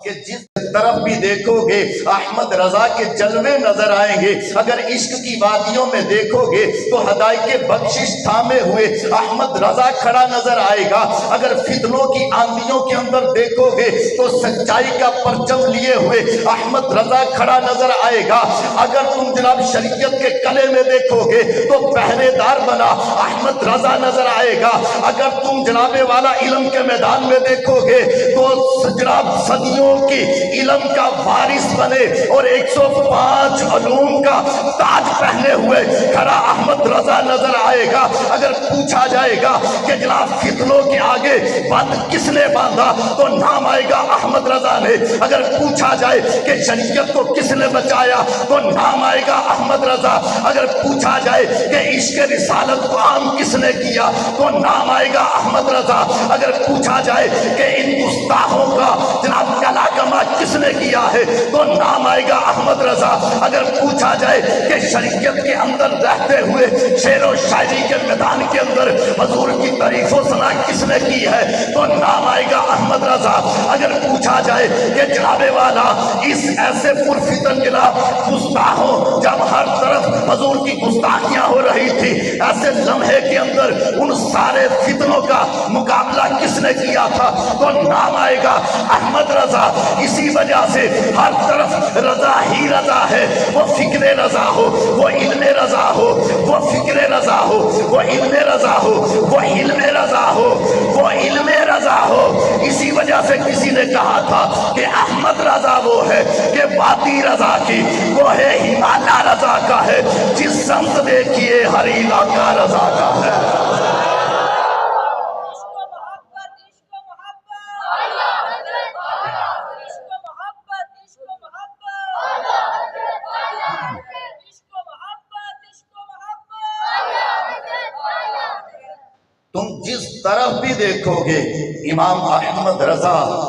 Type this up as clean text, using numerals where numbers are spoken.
کہ جس طرف بھی دیکھو گے احمد رضا کے جلوے نظر آئیں گے. اگر عشق کی وادیوں میں دیکھو گے تو ہدایت بخشش تھامے ہوئے احمد رضا کھڑا نظر آئے گا. اگر فتنوں کی آندھیوں کے اندر دیکھو گے تو سچائی کا پرچم لیے ہوئے احمد رضا کھڑا نظر آئے گا. اگر تم جناب شریعت کے قلعے میں دیکھو گے تو پہرے دار بنا احمد رضا نظر آئے گا. اگر تم جناب والا علم کے میدان میں دیکھو گے تو جناب صدیوں کی علم کا وارث بنے اور 105 علوم کا تاج پہنے ہوئے کھڑا احمد رضا نظر آئے گا. اگر پوچھا جائے گا کہ جناب فتنوں کے آگے بند کس نے باندھا تو نام آئے گا احمد رضا نے. اگر پوچھا جائے کہ شریعت کو کس نے بچایا تو نام آئے گا احمد رضا. اگر پوچھا جائے کہ عشق رسالت کو عام کس نے کیا تو نام آئے گا احمد رضا. اگر پوچھا جائے کہ ان گستاخوں کا جناب کلا کما کس نے کیا ہے تو نام آئے گا احمد رضا. اگر پوچھا جائے کہ شریعت کے اندر رہتے ہوئے شعر و شاعری کے میدان کے اندر حضور کی تعریف و ثنا کس نے کی ہے تو نام آئے گا احمد رضا. اگر پوچھا جائے کہ جناب والا اس ایسے پرفتن جناب گستاخوں جب ہر طرف حضور کی گستاخیاں ہو رہی تھی ایسے لمحے کے اندر ان سارے فتنوں کا مقابلہ کس نے کیا تھا تو نام آئے گا احمد رضا. اسی وجہ سے ہر طرف رضا ہی رضا ہے. وہ فکر رضا ہو وہ علم رضا ہو وہ فکر رضا ہو وہ علم رضا ہو وہ علم رضا ہو وہ علم رضا ہو. اسی وجہ سے کسی نے کہا تھا کہ احمد رضا وہ ہے کہ وادی رضا کی وہ ہے ہمالیہ رضا کا ہے. جس سمت دیکھیے ہر علاقہ رضا کا ہے. تم جس طرف بھی دیکھو گے امام احمد رضا